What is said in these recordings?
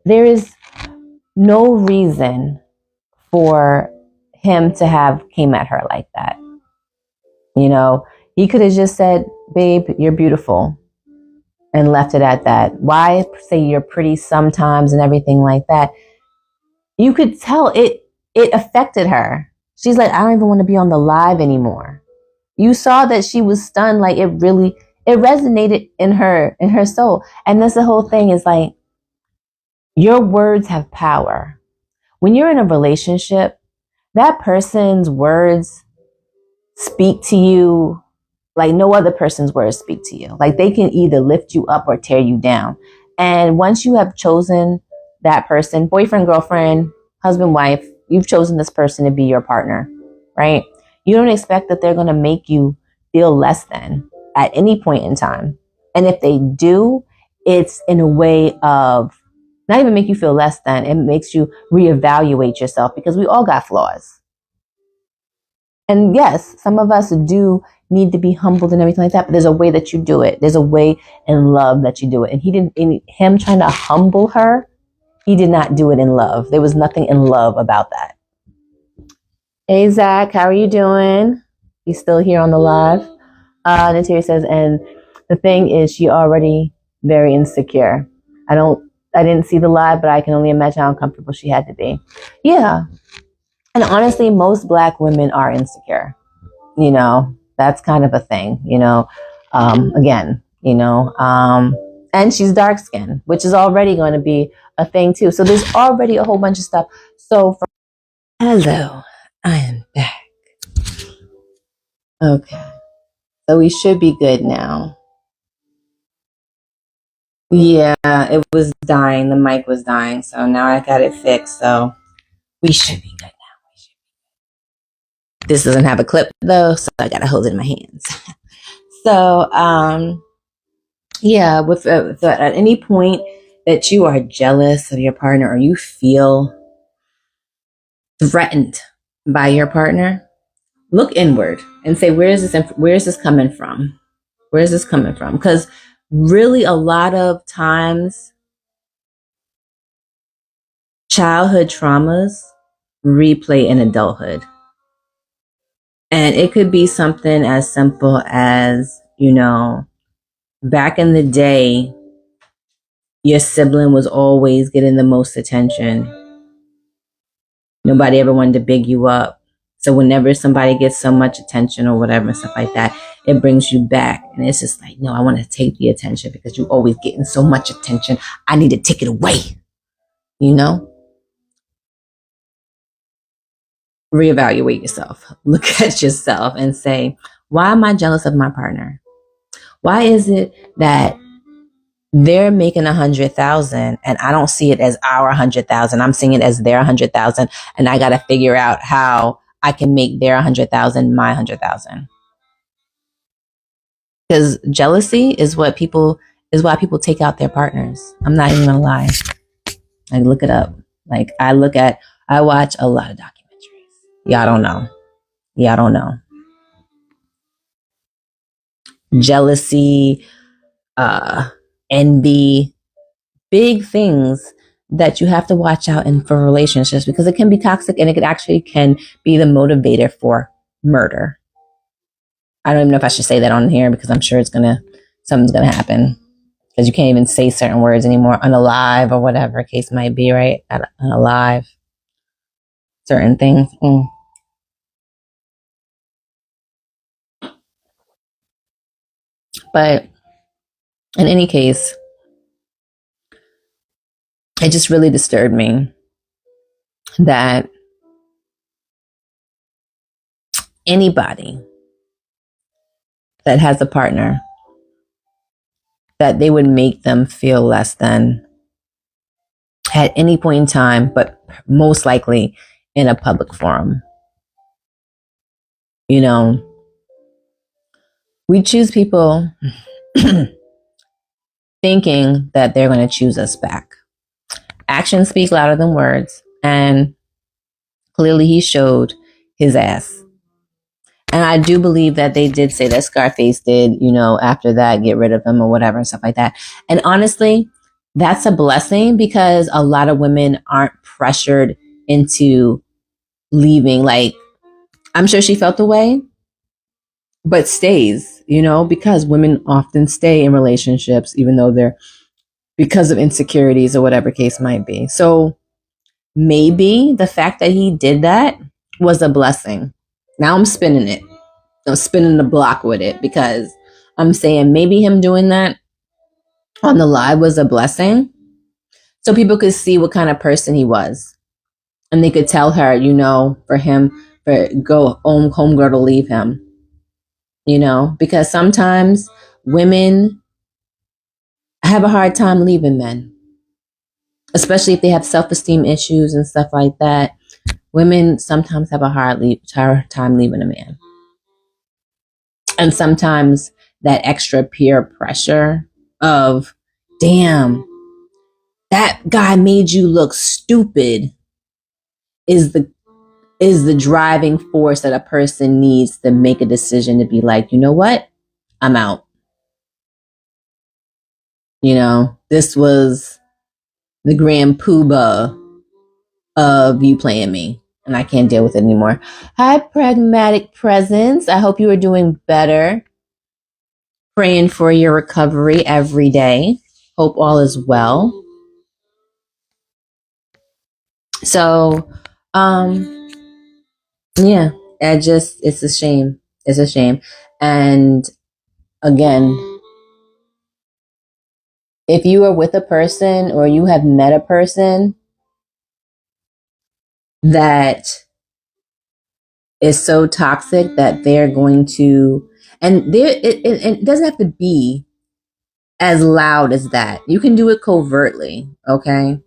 there is no reason for him to have came at her like that. You know, he could have just said, babe, you're beautiful, and left it at that. Why say you're pretty sometimes and everything like that? You could tell it affected her. She's like, I don't even want to be on the live anymore. You saw that she was stunned. Like it resonated in her soul. And that's the whole thing, is like, your words have power. When you're in a relationship, that person's words speak to you like no other person's words speak to you. Like they can either lift you up or tear you down. And once you have chosen that person, boyfriend, girlfriend, husband, wife, you've chosen this person to be your partner, right? You don't expect that they're going to make you feel less than at any point in time. And if they do, it's in a way of not even make you feel less than, it makes you reevaluate yourself, because we all got flaws. And yes, some of us do need to be humbled and everything like that, but there's a way that you do it. There's a way in love that you do it. And him trying to humble her, he did not do it in love. There was nothing in love about that. Hey, Zach, how are you doing? He's still here on the live. Natalia says, and the thing is, she already very insecure. I didn't see the live, but I can only imagine how uncomfortable she had to be. Yeah. And honestly, most Black women are insecure. You know, that's kind of a thing, you know, again, you know, and she's dark skinned, which is already going to be a thing too. So there's already a whole bunch of stuff. So hello, I am back. Okay. So we should be good now. Yeah, it was dying. The mic was dying. So now I got it fixed. So we should be good now. This doesn't have a clip though, so I got to hold it in my hands. So, yeah, with at any point that you are jealous of your partner or you feel threatened by your partner, look inward and say, where is this coming from? Where is this coming from? Because really, a lot of times, childhood traumas replay in adulthood. And it could be something as simple as, you know, back in the day, your sibling was always getting the most attention. Nobody ever wanted to big you up. So whenever somebody gets so much attention or whatever and stuff like that, it brings you back. And it's just like, no, I want to take the attention because you're always getting so much attention. I need to take it away. You know? Reevaluate yourself. Look at yourself and say, why am I jealous of my partner? Why is it that they're making 100,000 and I don't see it as our 100,000? I'm seeing it as their 100,000, and I got to figure out how I can make their 100,000 my 100,000. Because jealousy is why people take out their partners. I'm not even gonna lie. Like, look it up. Like, I watch a lot of documentaries. Y'all don't know. Jealousy, envy, big things that you have to watch out in for relationships, because it can be toxic and it can be the motivator for murder. I don't even know if I should say that on here, because I'm sure something's gonna happen, because you can't even say certain words anymore on a live or whatever case might be, right? On a live, certain things. But in any case, it just really disturbed me that anybody that has a partner, that they would make them feel less than at any point in time, but most likely in a public forum. You know, we choose people thinking that they're going to choose us back. Actions speak louder than words, and clearly he showed his ass. And I do believe that they did say that Scarface did, you know, after that, get rid of him or whatever and stuff like that. And honestly, that's a blessing because a lot of women aren't pressured into leaving. Like, I'm sure she felt the way, but stays, because women often stay in relationships, even though they're because of insecurities or whatever case might be. So maybe the fact that he did that was a blessing. Now I'm spinning it. I'm spinning the block with it because I'm saying maybe him doing that on the live was a blessing. So people could see what kind of person he was. And they could tell her, for him, for go homegirl to leave him. Because sometimes women have a hard time leaving men, especially if they have self-esteem issues and stuff like that. Women sometimes have a hard time leaving a man. And sometimes that extra peer pressure of, damn, that guy made you look stupid is the driving force that a person needs to make a decision to be like, you know what? I'm out. This was the grand poobah of you playing me, and I can't deal with it anymore. Hi, Pragmatic Presents. I hope you are doing better. Praying for your recovery every day. Hope all is well. So, yeah, it's a shame. It's a shame. And again, if you are with a person or you have met a person that is so toxic that they're going to, and it doesn't have to be as loud as that. You can do it covertly, okay?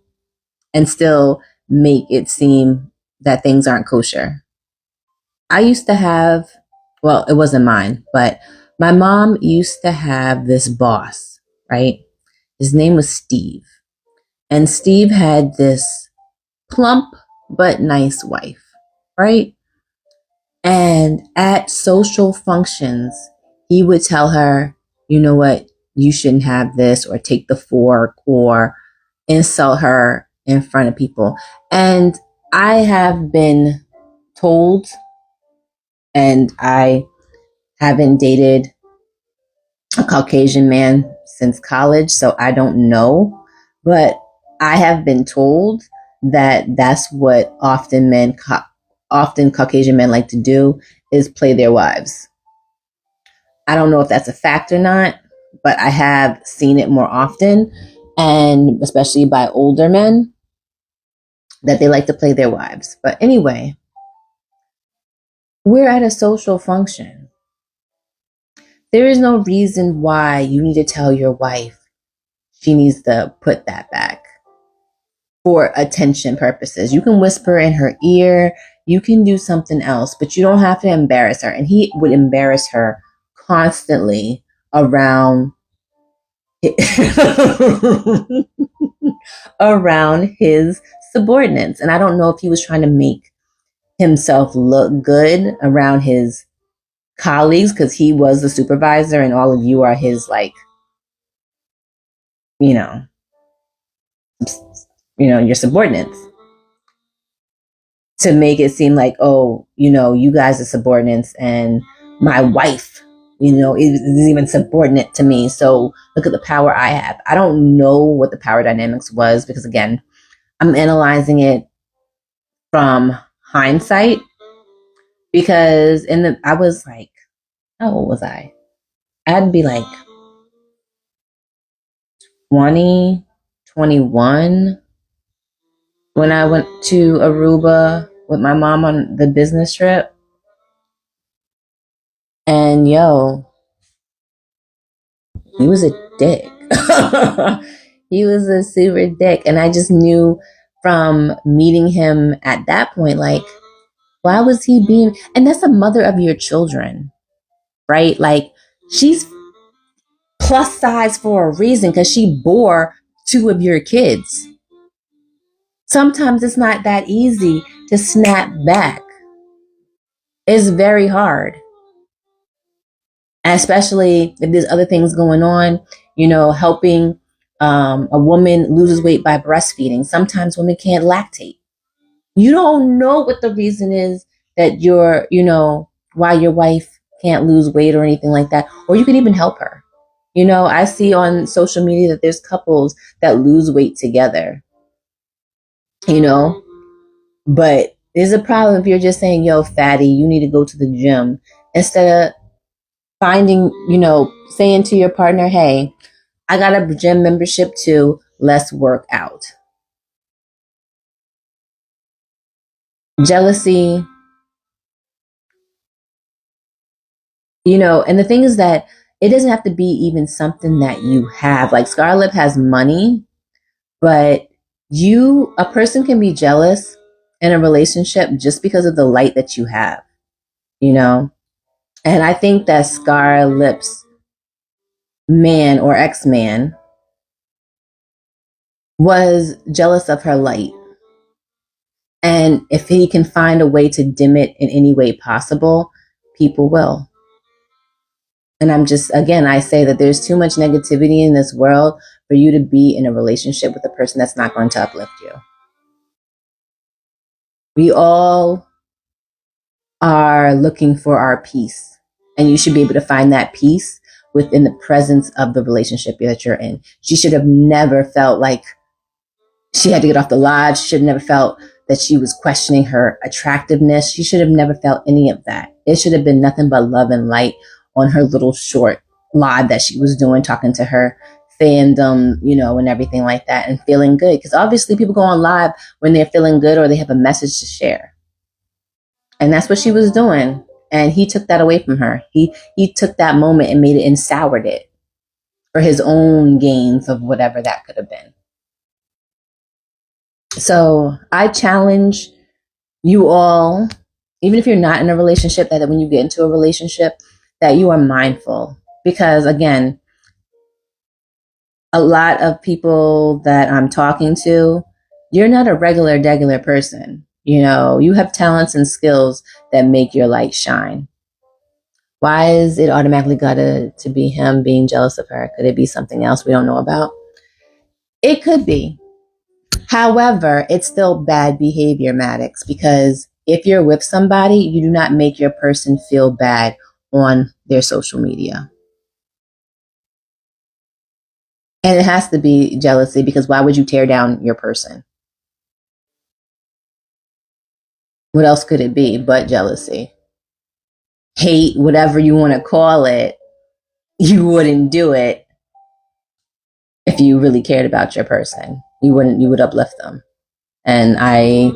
And still make it seem that things aren't kosher. I used to have, well, it wasn't mine, but my mom used to have this boss, right? His name was Steve. And Steve had this plump but nice wife, right? And at social functions, he would tell her, you know what, you shouldn't have this, or take the fork, or insult her in front of people. And I have been told, and I haven't dated a Caucasian man since college, so I don't know, but I have been told that that's what often Caucasian men like to do, is play their wives. I don't know if that's a fact or not, but I have seen it more often, and especially by older men, that they like to play their wives. But anyway, we're at a social function. There is no reason why you need to tell your wife she needs to put that back for attention purposes. You can whisper in her ear, you can do something else, but you don't have to embarrass her. And he would embarrass her constantly around around his subordinates. And I don't know if he was trying to make himself look good around his colleagues because he was the supervisor and all of you are his, like, you know, your subordinates, to make it seem like, oh, you guys are subordinates and my wife, is even subordinate to me. So look at the power I have. I don't know what the power dynamics was because, again, I'm analyzing it from hindsight because I was like, how old was I? I'd be like 20, 21 when I went to Aruba with my mom on the business trip. And he was a dick. He was a super dick. And I just knew from meeting him at that point, like, why was he being, and that's the mother of your children, right? Like, she's plus size for a reason because she bore two of your kids. Sometimes it's not that easy to snap back. It's very hard. And especially if there's other things going on, helping A woman loses weight by breastfeeding. Sometimes women can't lactate. You don't know what the reason is that why your wife can't lose weight or anything like that. Or you can even help her. I see on social media that there's couples that lose weight together, but there's a problem if you're just saying, yo, fatty, you need to go to the gym instead of finding, saying to your partner, hey, I got a gym membership too. Let's work out. Jealousy, and the thing is that it doesn't have to be even something that you have. Like Scarlett has money, but a person can be jealous in a relationship just because of the light that you have, you know? And I think that Scarlett's man or ex-man was jealous of her light. And if he can find a way to dim it in any way possible, people will. And I say that there's too much negativity in this world for you to be in a relationship with a person that's not going to uplift you. We all are looking for our peace, and you should be able to find that peace within the presence of the relationship that you're in. She should have never felt like she had to get off the lodge. She should have never felt that she was questioning her attractiveness. She should have never felt any of that. It should have been nothing but love and light on her little short live that she was doing, talking to her fandom, and everything like that, and feeling good. Because obviously people go on live when they're feeling good or they have a message to share. And that's what she was doing. And he took that away from her. He took that moment and made it and soured it for his own gains of whatever that could have been. So I challenge you all, even if you're not in a relationship, that when you get into a relationship, that you are mindful. Because again, a lot of people that I'm talking to, you're not a regular person. You have talents and skills that make your light shine. Why is it automatically got to be him being jealous of her? Could it be something else we don't know about? It could be. However, it's still bad behavior, Maddox, because if you're with somebody, you do not make your person feel bad on their social media. And it has to be jealousy, because why would you tear down your person? What else could it be but jealousy? Hate, whatever you want to call it, you wouldn't do it if you really cared about your person. You would uplift them. And I'm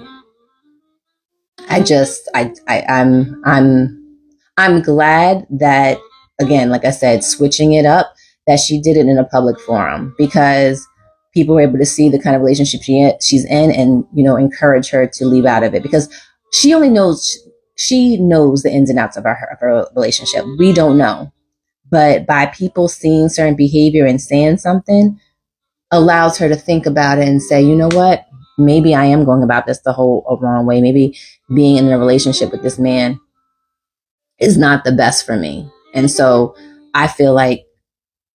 glad that, again, like I said, switching it up, that she did it in a public forum, because people were able to see the kind of relationship she's in, and encourage her to leave out of it, because she knows the ins and outs of her relationship. We don't know, but by people seeing certain behavior and saying something, allows her to think about it and say, you know what, maybe I am going about this the wrong way. Maybe being in a relationship with this man is not the best for me. And so I feel like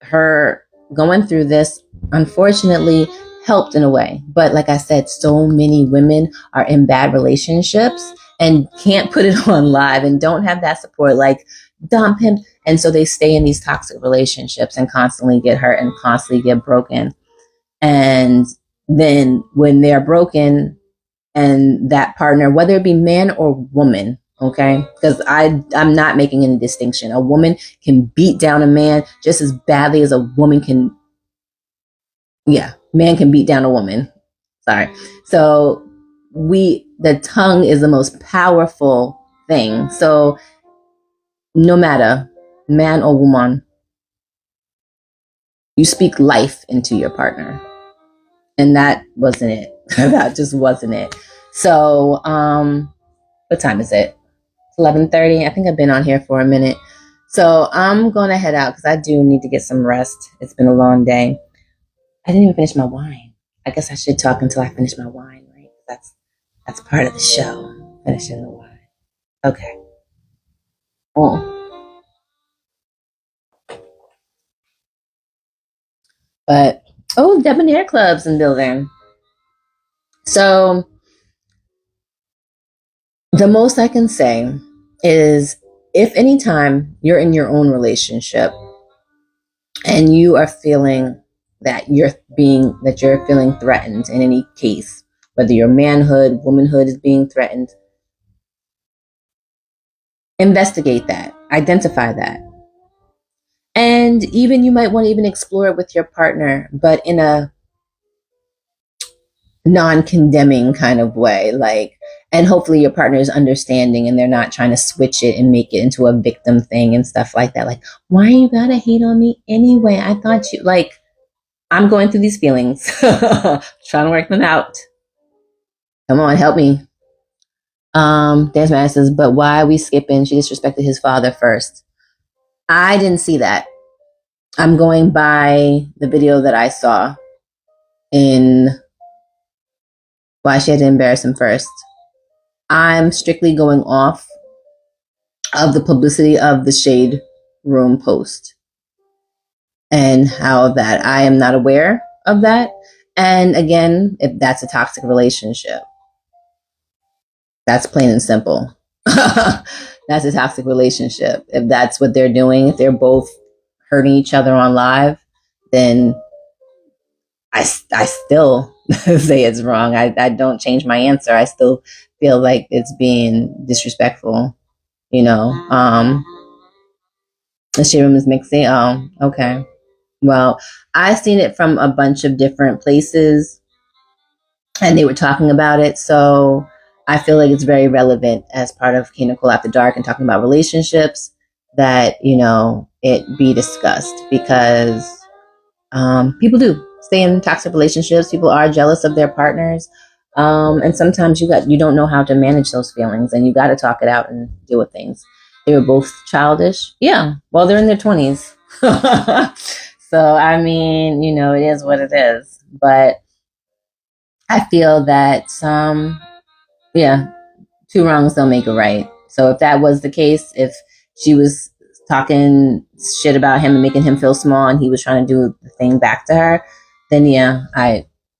her going through this, unfortunately, helped in a way. But like I said, so many women are in bad relationships and can't put it on live and don't have that support, like dump him. And so they stay in these toxic relationships and constantly get hurt and constantly get broken. And then when they're broken, and that partner, whether it be man or woman, okay, because I'm not making any distinction. A woman can beat down a man just as badly as a woman can. Yeah, man can beat down a woman. Sorry. So the tongue is the most powerful thing. So no matter man or woman, you speak life into your partner. And that wasn't it. That just wasn't it. So, what time is it? 11:30. I think I've been on here for a minute. So I'm going to head out because I do need to get some rest. It's been a long day. I didn't even finish my wine. I guess I should talk until I finish my wine, right? That's part of the show, finishing the wine. Okay. But Oh, debonair clubs in building. So the most I can say is if anytime you're in your own relationship and you are feeling that you're feeling threatened in any case, whether your manhood, womanhood is being threatened, investigate that, identify that. And even you might want to even explore it with your partner, but in a non-condemning kind of way, like, and hopefully your partner is understanding and they're not trying to switch it and make it into a victim thing and stuff like that. Like, why you gotta hate on me anyway? I thought you like, I'm going through these feelings, trying to work them out. Come on, help me. Dance Man says, but why are we skipping? She disrespected his father first. I didn't see that. I'm going by the video that I saw in why she had to embarrass him first. I'm strictly going off of the publicity of the Shade Room post and how that I am not aware of that. And again, if that's a toxic relationship, that's plain and simple. That's a toxic relationship. If that's what they're doing, if they're both hurting each other on live, then I still say it's wrong. I don't change my answer. I still feel like it's being disrespectful, you know. The shade room is mixing. Oh, okay. Well, I've seen it from a bunch of different places and they were talking about it. So I feel like it's very relevant as part of Kaynichole After Dark and talking about relationships that, you know, it be discussed because people do stay in toxic relationships. People are jealous of their partners. And sometimes you don't know how to manage those feelings and you got to talk it out and deal with things. They were both childish. Yeah. Well, they're in their 20s. So, I mean, you know, it is what it is. But I feel that yeah, two wrongs don't make a right. So if that was the case, if she was talking shit about him and making him feel small and he was trying to do the thing back to her, then yeah,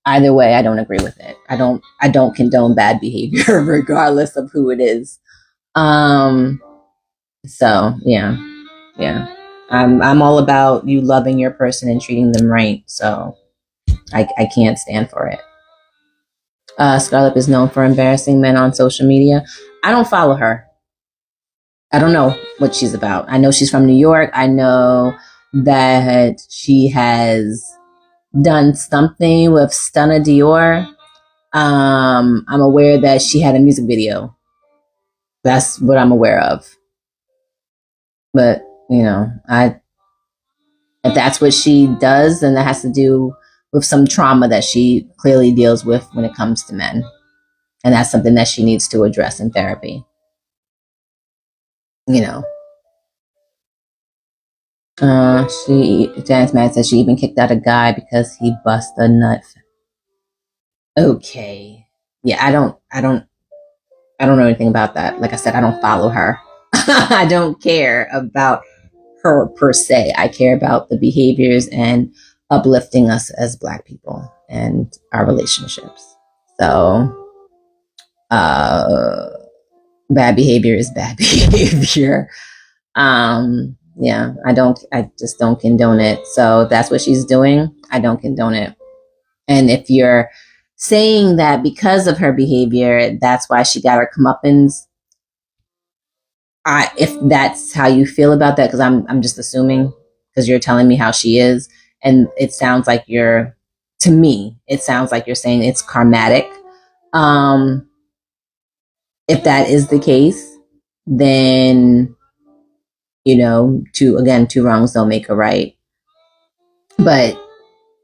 either way, I don't agree with it. I don't condone bad behavior regardless of who it is. So yeah. I'm all about you loving your person and treating them right. So I can't stand for it. Scarlett is known for embarrassing men on social media. I don't follow her. I don't know what she's about. I know she's from New York. I know that she has done something with Stunna Dior. I'm aware that she had a music video. That's what I'm aware of. But, you know, if that's what she does, then that has to do with some trauma that she clearly deals with when it comes to men. And that's something that she needs to address in therapy. You know. Janice Madden says she even kicked out a guy because he bust a nut. Okay. Yeah, I don't know anything about that. Like I said, I don't follow her. I don't care about her per se. I care about the behaviors and uplifting us as Black people and our relationships. So, bad behavior is bad behavior. Yeah, I just don't condone it. So that's what she's doing. I don't condone it. And if you're saying that because of her behavior, that's why she got her comeuppance, if that's how you feel about that, because I'm just assuming because you're telling me how she is, and it sounds like to me, it sounds like you're saying it's karmatic. If that is the case, then you know, two wrongs don't make a right. But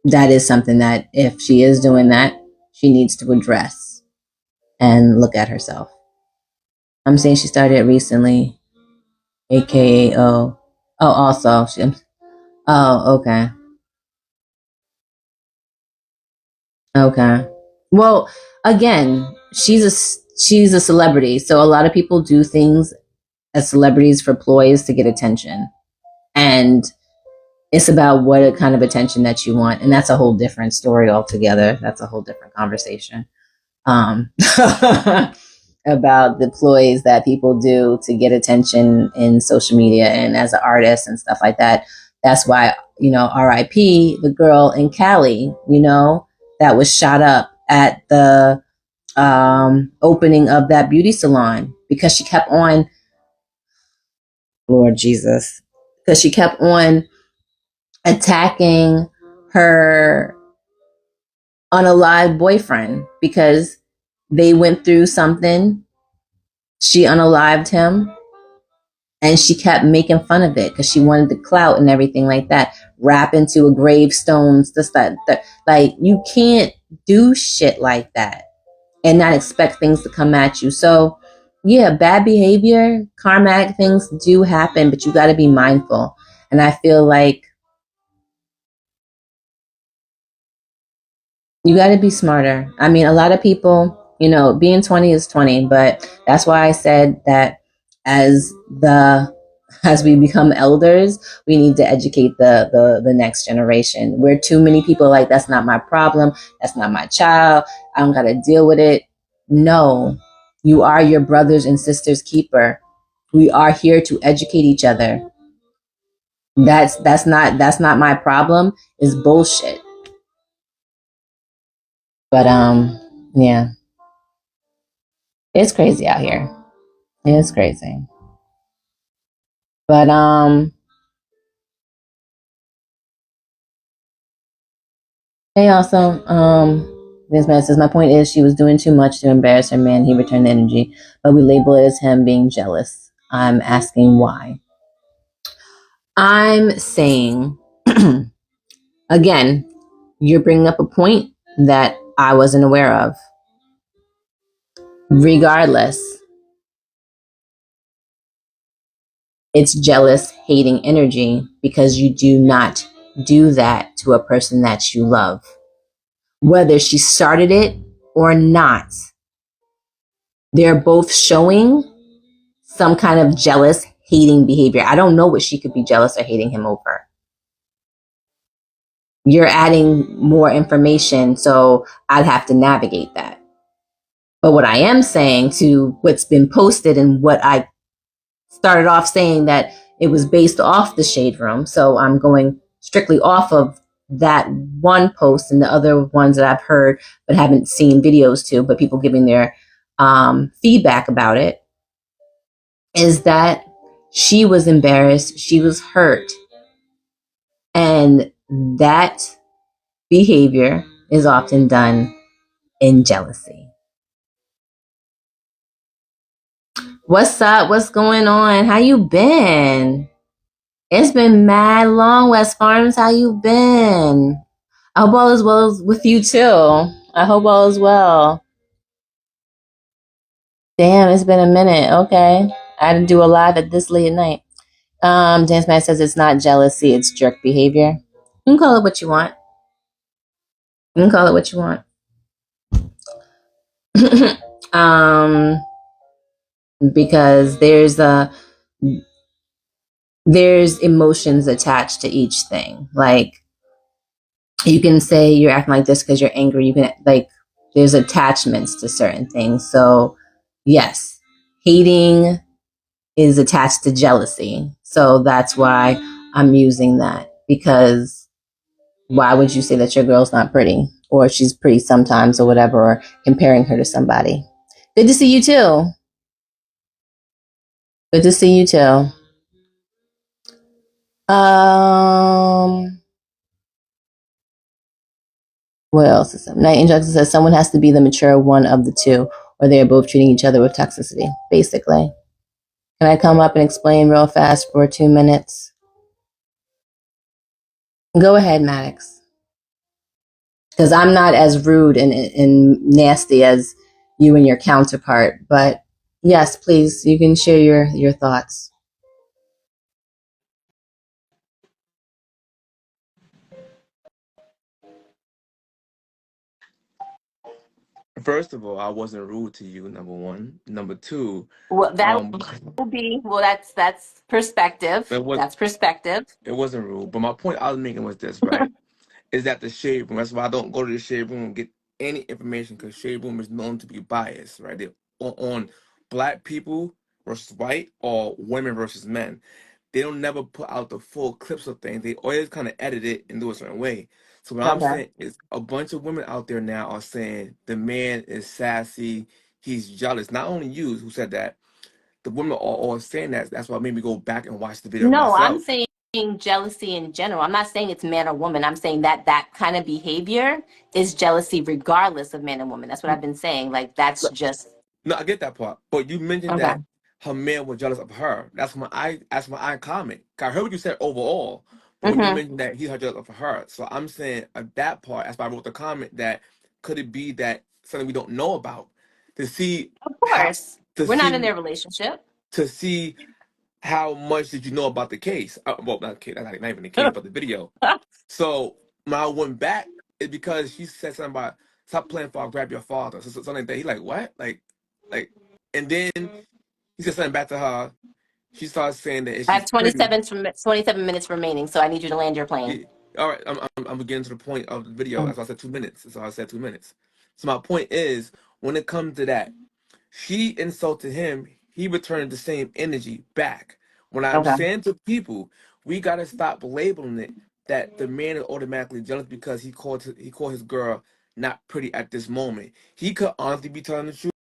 that is something that if she is doing that, she needs to address and look at herself. I'm saying she started recently, aka also okay. Well, again, she's a celebrity, so a lot of people do things as celebrities for ploys to get attention, and It's about what kind of attention that you want. And that's a whole different story altogether. That's a whole different conversation. Um, about the ploys that people do to get attention in social media and as an artist and stuff like that. That's why, RIP, the girl in Cali, that was shot up at the opening of that beauty salon because she kept on, Lord Jesus, because she kept on attacking her unalived boyfriend because they went through something. She unalived him and she kept making fun of it because she wanted the clout and everything like that. Rap into a gravestone, this, that. Like, you can't do shit like that and not expect things to come at you. So, yeah, bad behavior, karmatic things do happen, but you got to be mindful. And I feel like you got to be smarter. I mean, a lot of people, being 20 is 20, but that's why I said that as we become elders, we need to educate the next generation. Where too many people are like, that's not my problem, that's not my child, I don't got to deal with it. No, you are your brothers and sisters keeper. We are here to educate each other. That's not my problem is bullshit. But yeah. It's crazy out here. It's crazy. But hey, also, this man says my point is she was doing too much to embarrass her man. He returned the energy, but we label it as him being jealous. I'm asking why. I'm saying again, you're bringing up a point that I wasn't aware of. Regardless, it's jealous, hating energy because you do not do that to a person that you love. Whether she started it or not, they're both showing some kind of jealous, hating behavior. I don't know what she could be jealous or hating him over. You're adding more information, so I'd have to navigate that. But what I am saying to what's been posted and what I started off saying that it was based off the Shade Room, so I'm going strictly off of that one post and the other ones that I've heard but haven't seen videos to, but people giving their feedback about it, is that she was embarrassed, she was hurt, and that behavior is often done in jealousy. What's up? What's going on? How you been? It's been mad long, West Farms. How you been? I hope all is well with you too. I hope all is well. Damn, it's been a minute. Okay. I had to do a live at this late at night. Dance Man says it's not jealousy, it's jerk behavior. You can call it what you want. You can call it what you want. um, because there's emotions attached to each thing. Like, you can say you're acting like this because you're angry. You can, like, there's attachments to certain things. So yes, hating is attached to jealousy. So that's why I'm using that, because why would you say that your girl's not pretty or she's pretty sometimes or whatever, or comparing her to somebody? Good to see you too. Good to see you too. Um, what else is up? Night Angel says someone has to be the mature one of the two, or they are both treating each other with toxicity, basically. Can I come up and explain real fast for 2 minutes? Go ahead, Maddox. Because I'm not as rude and nasty as you and your counterpart. But yes, please, you can share your thoughts. First of all, I wasn't rude to you, number one. Number two, Well, that um, will be, well, that's perspective. it was That's perspective. it wasn't rude. But my point I was making was this, right? Is that the shade room? That's why I don't go to the shade room and get any information because shade room is known to be biased, right? They on black people versus white or women versus men. They don't never put out the full clips of things. They always kind of edit it and do it a certain way. So what I'm Okay. saying is a bunch of women out there now are saying the man is sassy, he's jealous. Not only you who said that, the women are all saying that. That's why I made me go back and watch the video No, I'm myself. saying jealousy in general. I'm not saying it's man or woman. I'm saying that that kind of behavior is jealousy regardless of man and woman. That's what I've been saying. Like that's just No, I get that part. But you mentioned okay. that her man was jealous of her. That's my I comment. I heard what you said overall, but when you Hmm. mentioned that he's her jealous of her, so I'm saying that part. That's why I wrote the comment that could it be that something we don't know about to see Of how course. to We're not in see their relationship. to see how much did you know about the case? Well, not the case, not even the case, but the video. So when I went back, it's because she said something about stop playing for I'll grab your father. So something like that. He like what? Like, and then he said something back to her. She starts saying that if I she's have pretty, 27 minutes remaining, so I need you to land your plane. yeah, all right, I'm getting to the point of the video. Mm. That's why I said 2 minutes. That's why I said 2 minutes. So my point is, when it comes to that, she insulted him. He returned the same energy back. When I'm Okay. saying to people, we gotta stop labeling it that the man is automatically jealous because he called his girl not pretty at this moment. He could honestly be telling the truth.